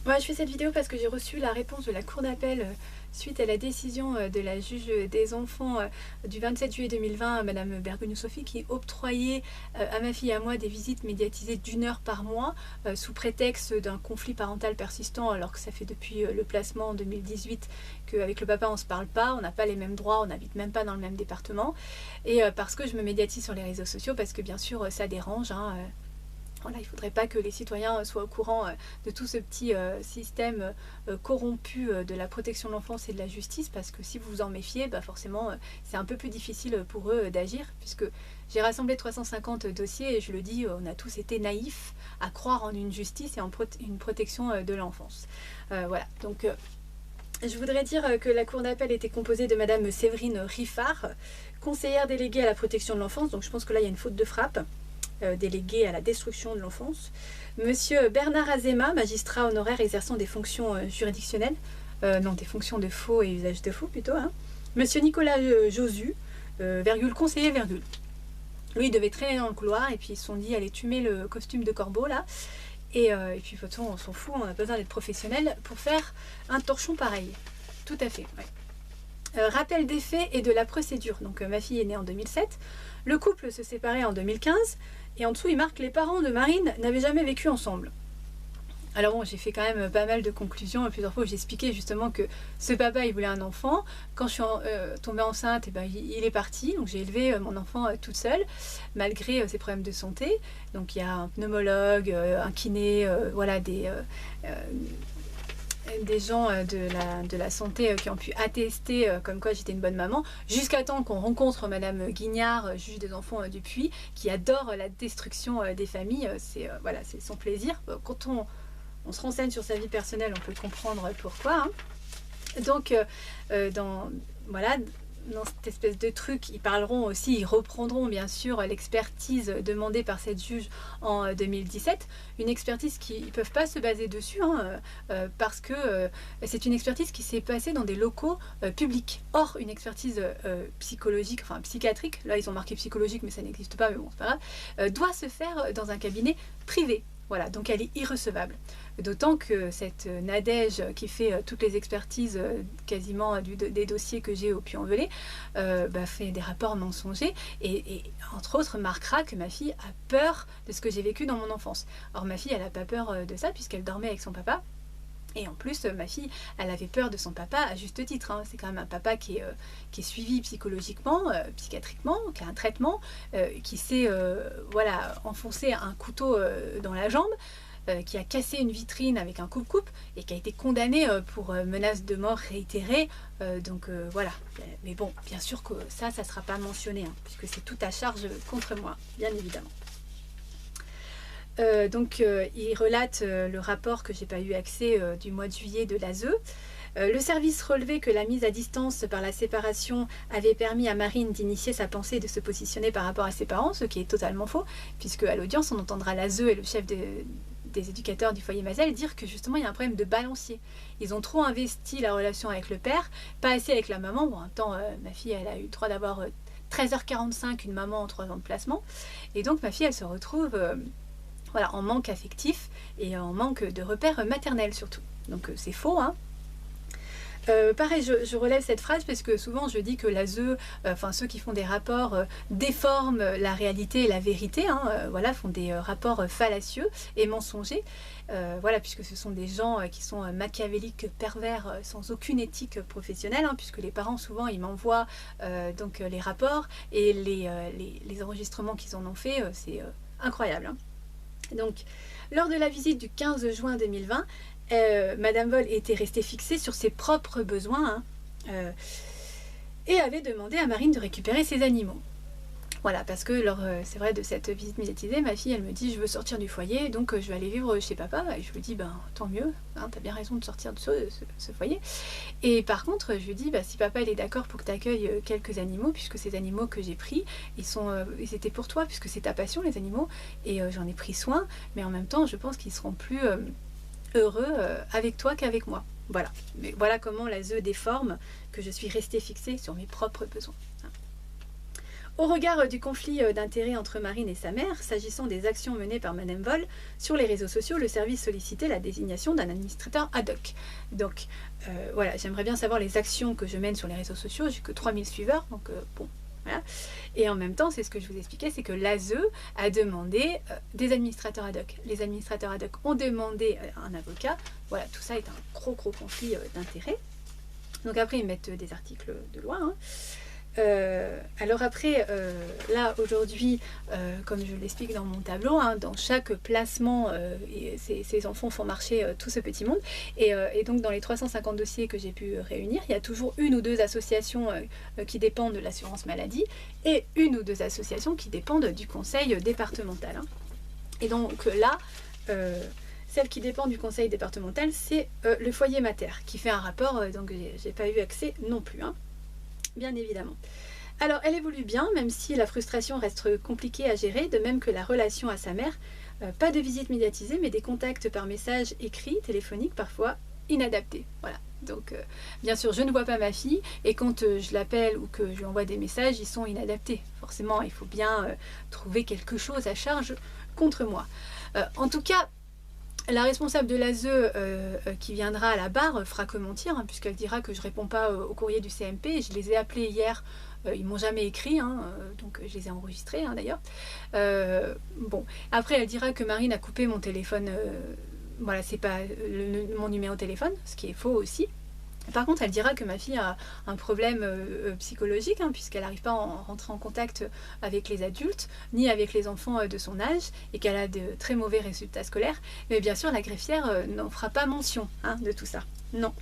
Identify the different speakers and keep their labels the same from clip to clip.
Speaker 1: Moi, je fais cette vidéo parce que j'ai reçu la réponse de la Cour d'appel suite à la décision de la juge des enfants du 27 juillet 2020, Madame Bergounou-Sophie, qui octroyait à ma fille et à moi des visites médiatisées d'1 heure par mois sous prétexte d'un conflit parental persistant, alors que ça fait depuis le placement en 2018 qu'avec le papa on se parle pas, on n'a pas les mêmes droits, on n'habite même pas dans le même département, et parce que je me médiatise sur les réseaux sociaux, parce que bien sûr ça dérange, hein, voilà, il ne faudrait pas que les citoyens soient au courant de tout ce petit système corrompu de la protection de l'enfance et de la justice, parce que si vous vous en méfiez, bah forcément c'est un peu plus difficile pour eux d'agir, puisque j'ai rassemblé 350 dossiers et je le dis, on a tous été naïfs à croire en une justice et en une protection de l'enfance. Voilà, donc je voudrais dire que la cour d'appel était composée de Madame Séverine Riffard, conseillère déléguée à la protection de l'enfance, donc je pense que là il y a une faute de frappe. Délégué à la destruction de l'enfance, Monsieur Bernard Azema, magistrat honoraire exerçant des fonctions juridictionnelles, non, des fonctions de faux et usage de faux plutôt, hein. Monsieur Nicolas Josu, virgule, conseiller, virgule. Lui, il devait traîner dans le couloir et puis ils se sont dit, allez, tu mets le costume de corbeau là, et puis de toute façon, on s'en fout, on a besoin d'être professionnel pour faire un torchon pareil. Tout à fait, ouais. Rappel des faits et de la procédure. Donc ma fille est née en 2007, le couple se séparait en 2015, et en dessous il marque: les parents de Marine n'avaient jamais vécu ensemble. Alors bon, j'ai fait quand même pas mal de conclusions, plusieurs fois où j'ai expliqué justement que ce papa il voulait un enfant. Quand je suis tombée enceinte, et ben, il est parti, donc j'ai élevé mon enfant toute seule, malgré ses problèmes de santé. Donc il y a un pneumologue, un kiné, voilà, des gens de la santé qui ont pu attester comme quoi j'étais une bonne maman, jusqu'à temps qu'on rencontre Madame Guignard, juge des enfants du Puy, qui adore la destruction des familles. C'est voilà, c'est son plaisir. Quand on se renseigne sur sa vie personnelle, on peut comprendre pourquoi, hein. Donc voilà, dans cette espèce de truc, ils parleront aussi, ils reprendront bien sûr l'expertise demandée par cette juge en 2017, une expertise qu'ils ne peuvent pas se baser dessus, hein, parce que c'est une expertise qui s'est passée dans des locaux publics. Or, une expertise psychologique, enfin psychiatrique, là ils ont marqué psychologique mais ça n'existe pas, mais bon c'est pas grave, doit se faire dans un cabinet privé. Voilà, donc elle est irrecevable. D'autant que cette Nadège qui fait toutes les expertises quasiment des dossiers que j'ai au Puy-en-Velay fait des rapports mensongers et entre autres marquera que ma fille a peur de ce que j'ai vécu dans mon enfance. Or ma fille elle n'a pas peur de ça puisqu'elle dormait avec son papa. Et en plus, ma fille, elle avait peur de son papa à juste titre, hein. C'est quand même un papa qui est suivi psychologiquement, psychiatriquement, qui a un traitement, qui s'est voilà, enfoncé un couteau dans la jambe, qui a cassé une vitrine avec un coupe-coupe et qui a été condamné pour menace de mort réitérée. Donc voilà. Mais bon, bien sûr que ça ne sera pas mentionné, hein, puisque c'est tout à charge contre moi, bien évidemment. Il relate le rapport que j'ai pas eu accès du mois de juillet de l'ASE. Le service relevait que la mise à distance par la séparation avait permis à Marine d'initier sa pensée et de se positionner par rapport à ses parents, ce qui est totalement faux, puisque à l'audience on entendra l'ASE et le chef des éducateurs du foyer Mazel dire que justement il y a un problème de balancier. Ils ont trop investi la relation avec le père, pas assez avec la maman. Bon, en même temps, ma fille elle a eu le droit d'avoir 13h45 une maman en 3 ans de placement, et donc ma fille elle se retrouve voilà, en manque affectif et en manque de repères maternels surtout. Donc c'est faux, hein. Pareil, je relève cette phrase parce que souvent je dis que l'ASE, enfin ceux qui font des rapports déforment la réalité et la vérité, hein, voilà, font des rapports fallacieux et mensongers, voilà, puisque ce sont des gens qui sont machiavéliques, pervers, sans aucune éthique professionnelle, hein, puisque les parents souvent ils m'envoient donc les rapports et les enregistrements qu'ils en ont fait, c'est incroyable, hein. Donc, lors de la visite du 15 juin 2020, Madame Vol était restée fixée sur ses propres besoins, hein, et avait demandé à Marine de récupérer ses animaux. Voilà, parce que c'est vrai, de cette visite médiatisée, ma fille, elle me dit, je veux sortir du foyer, donc je vais aller vivre chez papa. Et je lui dis, ben tant mieux, hein, t'as bien raison de sortir de ce foyer. Et par contre, je lui dis, bah, si papa il est d'accord pour que tu accueilles quelques animaux, puisque ces animaux que j'ai pris, ils étaient pour toi, puisque c'est ta passion, les animaux, et j'en ai pris soin, mais en même temps, je pense qu'ils seront plus heureux avec toi qu'avec moi. Voilà. Mais voilà comment l'ASE déforme que je suis restée fixée sur mes propres besoins. Au regard du conflit d'intérêts entre Marine et sa mère, s'agissant des actions menées par Madame Vol sur les réseaux sociaux, le service sollicitait la désignation d'un administrateur ad hoc. Donc voilà, j'aimerais bien savoir les actions que je mène sur les réseaux sociaux. J'ai que 3000 suiveurs, donc bon, voilà. Et en même temps, c'est ce que je vous expliquais, c'est que l'ASE a demandé des administrateurs ad hoc. Les administrateurs ad hoc ont demandé un avocat. Voilà, tout ça est un gros conflit d'intérêts. Donc après, ils mettent des articles de loi, hein. Alors après, là aujourd'hui, comme je l'explique dans mon tableau, hein, dans chaque placement, ces enfants font marcher tout ce petit monde. Et donc dans les 350 dossiers que j'ai pu réunir, il y a toujours une ou deux associations qui dépendent de l'assurance maladie et une ou deux associations qui dépendent du conseil départemental, hein. Et donc là, celle qui dépend du conseil départemental, c'est le foyer mater qui fait un rapport, donc j'ai pas eu accès non plus, hein. Bien évidemment. Alors, elle évolue bien, même si la frustration reste compliquée à gérer, de même que la relation à sa mère. Pas de visite médiatisée, mais des contacts par message écrit, téléphonique, parfois inadaptés. Voilà. Donc, bien sûr, je ne vois pas ma fille, et quand je l'appelle ou que je lui envoie des messages, ils sont inadaptés. Forcément, il faut bien trouver quelque chose à charge contre moi. En tout cas, la responsable de l'ASE qui viendra à la barre fera que mentir, hein, puisqu'elle dira que je ne réponds pas au courrier du CMP. Je les ai appelés hier, ils ne m'ont jamais écrit, hein, donc je les ai enregistrés, hein, d'ailleurs. Bon, après elle dira que Marine a coupé mon téléphone, voilà, c'est pas mon numéro de téléphone, ce qui est faux aussi. Par contre, elle dira que ma fille a un problème psychologique, hein, puisqu'elle n'arrive pas à rentrer en contact avec les adultes, ni avec les enfants de son âge, et qu'elle a de très mauvais résultats scolaires. Mais bien sûr, la greffière n'en fera pas mention, hein, de tout ça. Non.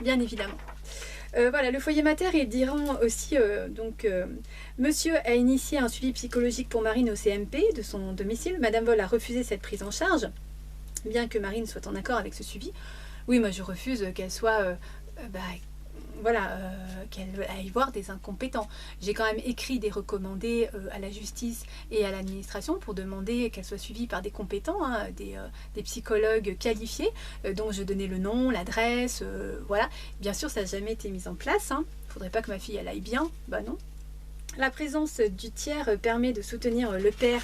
Speaker 1: Bien évidemment. Voilà, le foyer mater, ils diront aussi, monsieur a initié un suivi psychologique pour Marine au CMP de son domicile. Madame Vol a refusé cette prise en charge, bien que Marine soit en accord avec ce suivi. Oui, moi je refuse qu'elle soit, qu'elle aille voir des incompétents. J'ai quand même écrit des recommandés à la justice et à l'administration pour demander qu'elle soit suivie par des compétents, hein, des psychologues qualifiés, dont je donnais le nom, l'adresse, voilà. Bien sûr, ça n'a jamais été mis en place, hein. Faudrait pas que ma fille elle aille bien, bah non. La présence du tiers permet de soutenir le père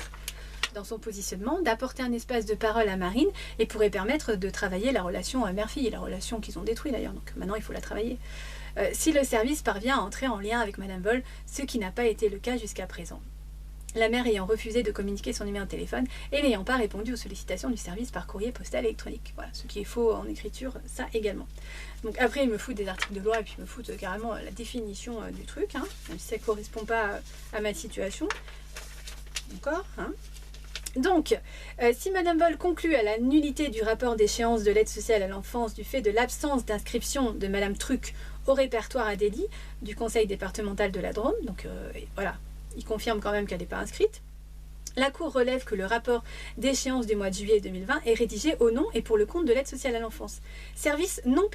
Speaker 1: dans son positionnement, d'apporter un espace de parole à Marine et pourrait permettre de travailler la relation mère-fille, la relation qu'ils ont détruite d'ailleurs, donc maintenant il faut la travailler. Si le service parvient à entrer en lien avec Madame Vol, ce qui n'a pas été le cas jusqu'à présent. La mère ayant refusé de communiquer son numéro de téléphone et n'ayant pas répondu aux sollicitations du service par courrier postal électronique. Voilà, ce qui est faux en écriture, ça également. Donc après, ils me foutent des articles de loi et puis ils me foutent carrément la définition du truc, hein, même si ça ne correspond pas à ma situation. D'accord, hein. Donc, si Madame Vol conclut à la nullité du rapport d'échéance de l'aide sociale à l'enfance du fait de l'absence d'inscription de Madame Truc au répertoire à délit du conseil départemental de la Drôme, donc voilà, il confirme quand même qu'elle n'est pas inscrite, la Cour relève que le rapport d'échéance du mois de juillet 2020 est rédigé au nom et pour le compte de l'aide sociale à l'enfance, service non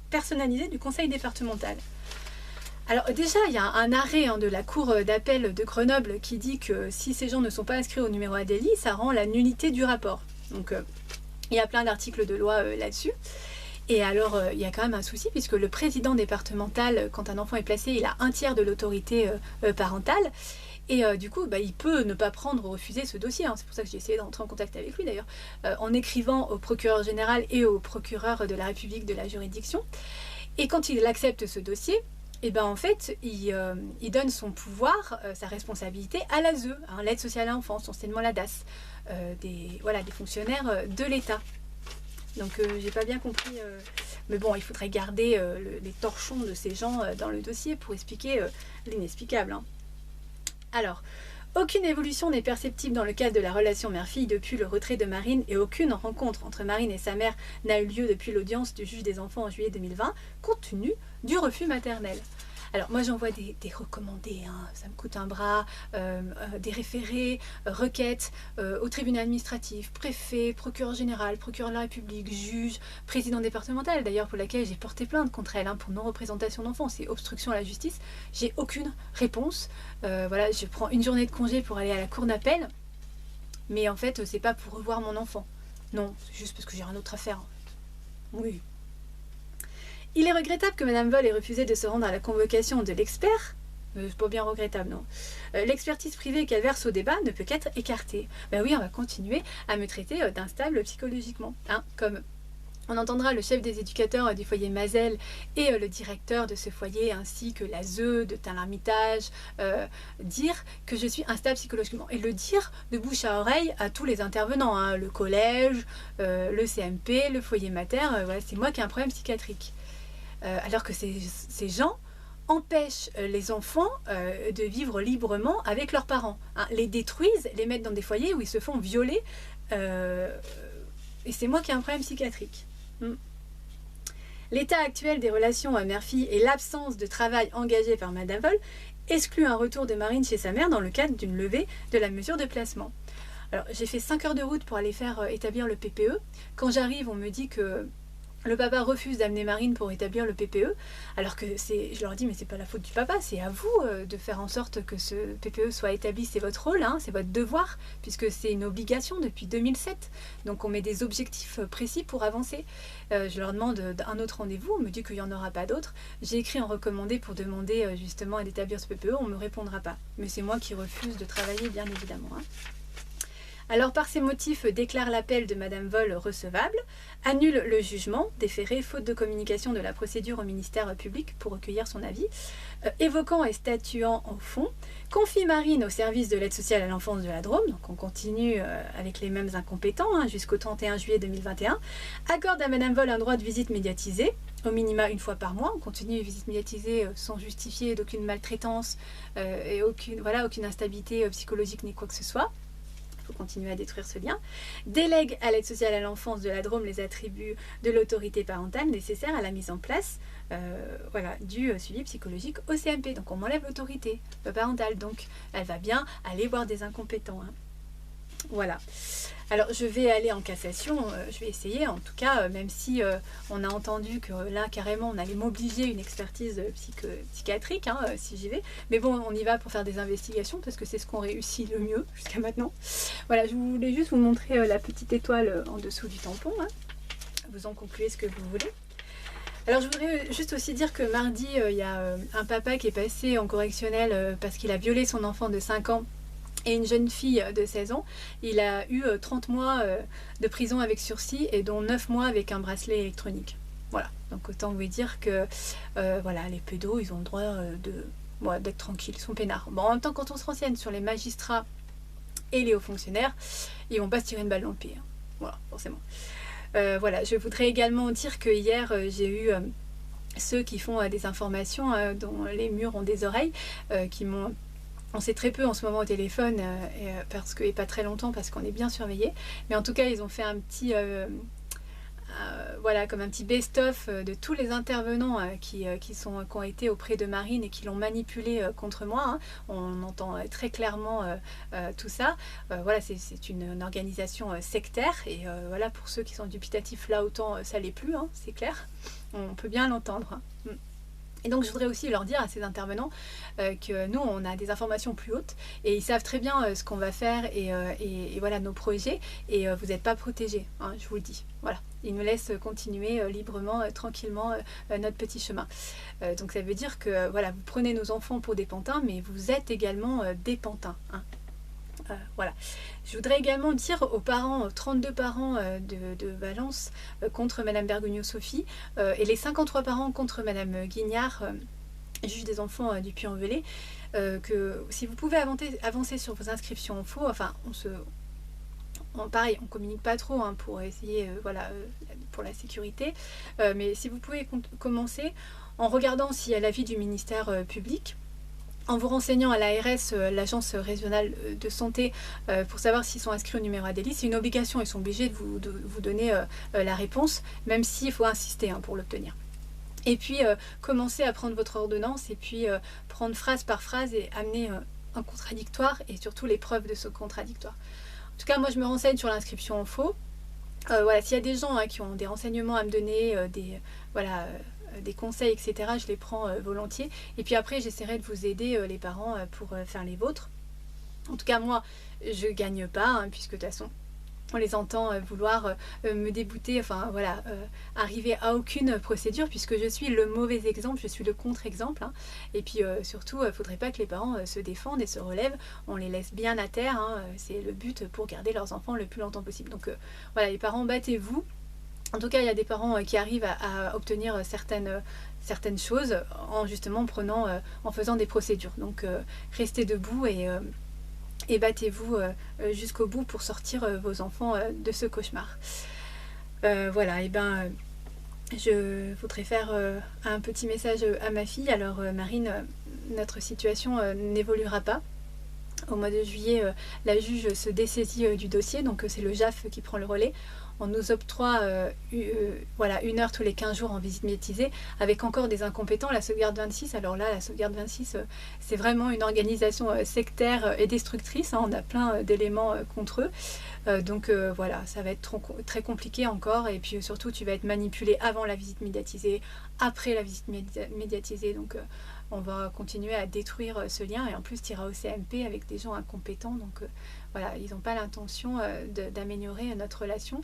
Speaker 1: personnalisé du conseil départemental. Alors déjà, il y a un arrêt, hein, de la cour d'appel de Grenoble qui dit que si ces gens ne sont pas inscrits au numéro à délit, ça rend la nullité du rapport. Donc il y a plein d'articles de loi là-dessus. Et alors, il y a quand même un souci, puisque le président départemental, quand un enfant est placé, il a un tiers de l'autorité parentale. Et du coup, il peut ne pas prendre ou refuser ce dossier, hein. C'est pour ça que j'ai essayé d'entrer en contact avec lui d'ailleurs, en écrivant au procureur général et au procureur de la République de la juridiction. Et quand il accepte ce dossier, et en fait, il donne son pouvoir, sa responsabilité à l'ASE, hein, l'aide sociale à l'enfance, anciennement la DAS, des fonctionnaires de l'État. Donc j'ai pas bien compris, mais bon, il faudrait garder les torchons de ces gens dans le dossier pour expliquer l'inexplicable, hein. Alors, aucune évolution n'est perceptible dans le cadre de la relation mère-fille depuis le retrait de Marine et aucune rencontre entre Marine et sa mère n'a eu lieu depuis l'audience du juge des enfants en juillet 2020, compte tenu du refus maternel. Alors moi j'envoie des recommandés, hein, ça me coûte un bras, des référés, requêtes au tribunal administratif, préfet, procureur général, procureur de la République, juge, président départemental, d'ailleurs pour laquelle j'ai porté plainte contre elle, hein, pour non-représentation d'enfants, c'est obstruction à la justice. J'ai aucune réponse. Voilà, je prends une journée de congé pour aller à la cour d'appel, mais en fait c'est pas pour revoir mon enfant. Non, c'est juste parce que j'ai rien d'autre à faire en fait. Oui. Il est regrettable que Madame Vol ait refusé de se rendre à la convocation de l'expert C'est pas bien regrettable, non. L'expertise privée qu'elle verse au débat ne peut qu'être écartée. Ben oui, on va continuer à me traiter d'instable psychologiquement, hein, comme on entendra le chef des éducateurs du foyer Mazel et le directeur de ce foyer, ainsi que la ZEU de Tain-l'Hermitage, dire que je suis instable psychologiquement. Et le dire de bouche à oreille à tous les intervenants, hein, le collège, le CMP, le foyer mater, voilà, c'est moi qui ai un problème psychiatrique. Alors que ces gens empêchent les enfants de vivre librement avec leurs parents, hein, les détruisent, les mettent dans des foyers où ils se font violer, et c'est moi qui ai un problème psychiatrique. L'état actuel des relations mère-fille et l'absence de travail engagé par Madame Vol exclut un retour de Marine chez sa mère dans le cadre d'une levée de la mesure de placement. Alors j'ai fait 5 heures de route pour aller faire établir le PPE. Quand j'arrive, on me dit que le papa refuse d'amener Marine pour établir le PPE, alors que je leur dis mais c'est pas la faute du papa, c'est à vous de faire en sorte que ce PPE soit établi, c'est votre rôle, hein, c'est votre devoir, puisque c'est une obligation depuis 2007, donc on met des objectifs précis pour avancer. Je leur demande un autre rendez-vous, on me dit qu'il n'y en aura pas d'autre, j'ai écrit en recommandé pour demander justement d'établir ce PPE, on ne me répondra pas, mais c'est moi qui refuse de travailler bien évidemment, hein. Alors par ces motifs déclare l'appel de Madame Vol recevable, annule le jugement, déféré faute de communication de la procédure au ministère public pour recueillir son avis, évoquant et statuant en fond, confie Marine au service de l'aide sociale à l'enfance de la Drôme, donc on continue avec les mêmes incompétents hein, jusqu'au 31 juillet 2021, accorde à Madame Vol un droit de visite médiatisée, au minima une fois par mois, on continue les visites médiatisées sans justifier d'aucune maltraitance et aucune instabilité psychologique ni quoi que ce soit. Continuer à détruire ce lien, délègue à l'aide sociale à l'enfance de la Drôme les attributs de l'autorité parentale nécessaires à la mise en place du suivi psychologique au CMP. Donc on m'enlève l'autorité parentale, donc elle va bien aller voir des incompétents. Hein. Voilà. Alors je vais aller en cassation, je vais essayer en tout cas, même si on a entendu que là carrément on allait m'obliger une expertise psychiatrique hein, si j'y vais, mais bon on y va pour faire des investigations parce que c'est ce qu'on réussit le mieux jusqu'à maintenant. Voilà, je voulais juste vous montrer la petite étoile en dessous du tampon, hein. Vous en concluez ce que vous voulez. Alors je voudrais juste aussi dire que mardi il y a un papa qui est passé en correctionnel parce qu'il a violé son enfant de 5 ans et une jeune fille de 16 ans. Il a eu 30 mois de prison avec sursis et dont 9 mois avec un bracelet électronique. Voilà, donc autant vous dire que voilà, les pédos, ils ont le droit d'être tranquilles, ils sont peinards. Bon, en même temps, quand on se renseigne sur les magistrats et les hauts fonctionnaires, ils vont pas se tirer une balle dans le pied. Hein. Voilà, forcément. Voilà, je voudrais également dire que hier, j'ai eu ceux qui font des informations dont les murs ont des oreilles, qui m'ont... On sait très peu en ce moment au téléphone, et pas très longtemps parce qu'on est bien surveillé. Mais en tout cas, ils ont fait un petit, voilà, comme un petit best-of de tous les intervenants qui ont été auprès de Marine et qui l'ont manipulé contre moi. Hein. On entend très clairement tout ça. Voilà, c'est une organisation sectaire. Et voilà, pour ceux qui sont dubitatifs, là autant ça l'est plus, hein, c'est clair. On peut bien l'entendre. Hein. Et donc je voudrais aussi leur dire à ces intervenants que nous on a des informations plus hautes et ils savent très bien ce qu'on va faire et voilà nos projets et vous n'êtes pas protégés, hein, je vous le dis. Voilà, ils nous laissent continuer librement, tranquillement notre petit chemin. Donc ça veut dire que voilà, vous prenez nos enfants pour des pantins mais vous êtes également des pantins. Hein. Voilà. Je voudrais également dire aux parents, 32 parents de Valence contre Madame Bergugno-Sophie et les 53 parents contre Madame Guignard, juge des enfants du Puy-en-Velay, que si vous pouvez avancer sur vos inscriptions en faux, enfin pareil, on communique pas trop hein, pour essayer, voilà, pour la sécurité, mais si vous pouvez commencer en regardant s'il y a l'avis du ministère public, en vous renseignant à l'ARS, l'agence régionale de santé, pour savoir s'ils sont inscrits au numéro ADELI, c'est une obligation, ils sont obligés de vous donner la réponse, même s'il faut insister hein, pour l'obtenir. Et puis, commencez à prendre votre ordonnance et puis prendre phrase par phrase et amener un contradictoire et surtout les preuves de ce contradictoire. En tout cas, moi je me renseigne sur l'inscription en faux. Voilà, s'il y a des gens hein, qui ont des renseignements à me donner, des conseils, etc., je les prends volontiers. Et puis après, j'essaierai de vous aider, les parents, pour faire les vôtres. En tout cas, moi, je gagne pas, hein, puisque de toute façon, On les entend vouloir me débouter, enfin voilà, arriver à aucune procédure, puisque je suis le mauvais exemple, je suis le contre-exemple. Hein. Et puis surtout, il ne faudrait pas que les parents se défendent et se relèvent, on les laisse bien à terre, hein. C'est le but pour garder leurs enfants le plus longtemps possible. Donc voilà, les parents, battez-vous. En tout cas, il y a des parents qui arrivent à obtenir certaines choses en justement en faisant des procédures. Donc restez debout et battez-vous jusqu'au bout pour sortir vos enfants de ce cauchemar. Voilà, et ben je voudrais faire un petit message à ma fille. Alors Marine, notre situation n'évoluera pas. Au mois de juillet, la juge se dessaisit du dossier, donc c'est le JAF qui prend le relais. On nous octroie voilà, 1 heure tous les 15 jours en visite médiatisée, avec encore des incompétents, la Sauvegarde 26. Alors là, la Sauvegarde 26, c'est vraiment une organisation sectaire et destructrice, hein. On a plein d'éléments contre eux. Donc voilà, ça va être très compliqué encore. Et puis surtout, tu vas être manipulé avant la visite médiatisée, après la visite médiatisée. Donc on va continuer à détruire ce lien. Et en plus, tu iras au CMP avec des gens incompétents. Donc voilà, ils n'ont pas l'intention d'améliorer notre relation.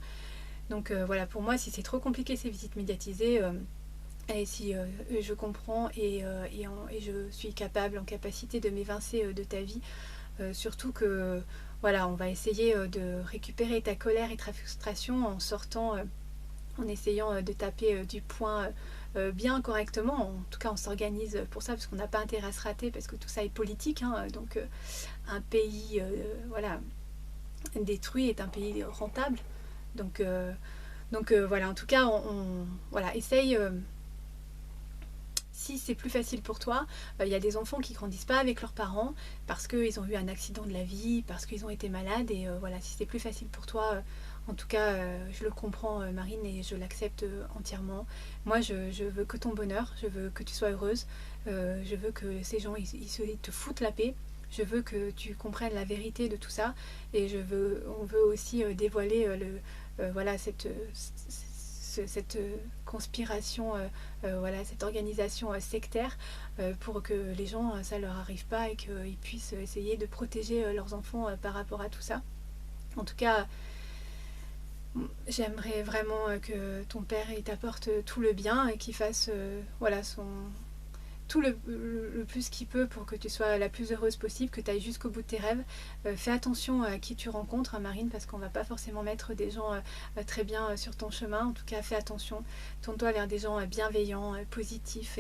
Speaker 1: Donc voilà, pour moi, si c'est trop compliqué ces visites médiatisées, et si je comprends et je suis en capacité de m'évincer de ta vie, surtout que voilà, on va essayer de récupérer ta colère et ta frustration en sortant, en essayant de taper du poing bien correctement. En tout cas, on s'organise pour ça parce qu'on n'a pas intérêt à se rater, parce que tout ça est politique, hein. Donc un pays voilà, détruit est un pays rentable. Donc voilà, en tout cas, voilà, essaye. Si c'est plus facile pour toi, il y a des enfants qui grandissent pas avec leurs parents parce qu'ils ont eu un accident de la vie, parce qu'ils ont été malades. Et voilà, si c'est plus facile pour toi, en tout cas, je le comprends, Marine, et je l'accepte entièrement. Moi, je veux que ton bonheur, je veux que tu sois heureuse, je veux que ces gens, ils te foutent la paix. Je veux que tu comprennes la vérité de tout ça, et on veut aussi dévoiler voilà, cette conspiration, voilà, cette organisation sectaire, pour que les gens, ça leur arrive pas, et qu'ils puissent essayer de protéger leurs enfants par rapport à tout ça. En tout cas, j'aimerais vraiment que ton père il t'apporte tout le bien et qu'il fasse voilà, tout le plus qu'il peut pour que tu sois la plus heureuse possible, que tu ailles jusqu'au bout de tes rêves. Fais attention à qui tu rencontres, hein, Marine, parce qu'on va pas forcément mettre des gens très bien sur ton chemin. En tout cas, fais attention, tourne-toi vers des gens bienveillants, positifs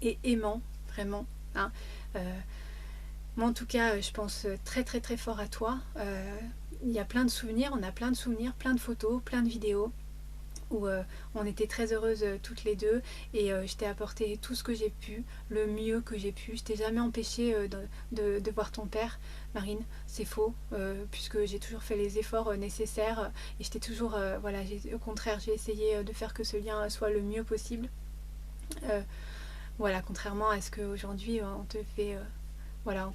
Speaker 1: et aimants, vraiment, hein. Moi en tout cas, je pense très très très fort à toi. Il y a plein de souvenirs, on a plein de souvenirs, plein de photos, plein de vidéos où on était très heureuses toutes les deux, et je t'ai apporté tout ce que j'ai pu, le mieux que j'ai pu. Je t'ai jamais empêché de voir ton père, Marine, c'est faux, puisque j'ai toujours fait les efforts nécessaires, et je t'ai toujours, voilà, au contraire, j'ai essayé de faire que ce lien soit le mieux possible. Voilà, contrairement à ce qu'aujourd'hui on te fait, voilà,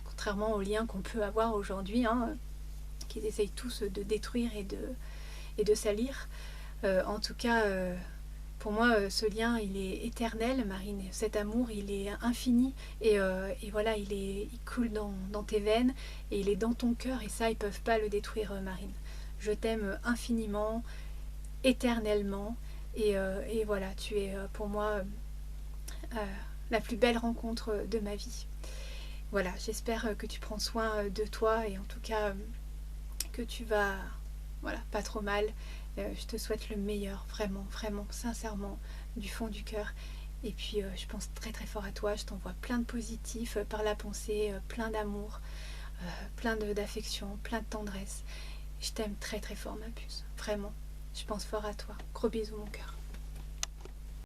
Speaker 1: contrairement aux liens qu'on peut avoir aujourd'hui, hein, qu'ils essayent tous de détruire et de salir. En tout cas, pour moi, ce lien, il est éternel, Marine. Cet amour, il est infini. Et voilà, il coule dans tes veines, et il est dans ton cœur. Et ça, ils peuvent pas le détruire, Marine. Je t'aime infiniment, éternellement. Et voilà, tu es pour moi la plus belle rencontre de ma vie. Voilà, j'espère que tu prends soin de toi, et en tout cas que tu vas, voilà, pas trop mal. Je te souhaite le meilleur, vraiment, vraiment, sincèrement, du fond du cœur. Et puis je pense très très fort à toi, je t'envoie plein de positifs par la pensée, plein d'amour, plein d'affection, plein de tendresse. Je t'aime très très fort, ma puce, vraiment. Je pense fort à toi. Gros bisous, mon cœur.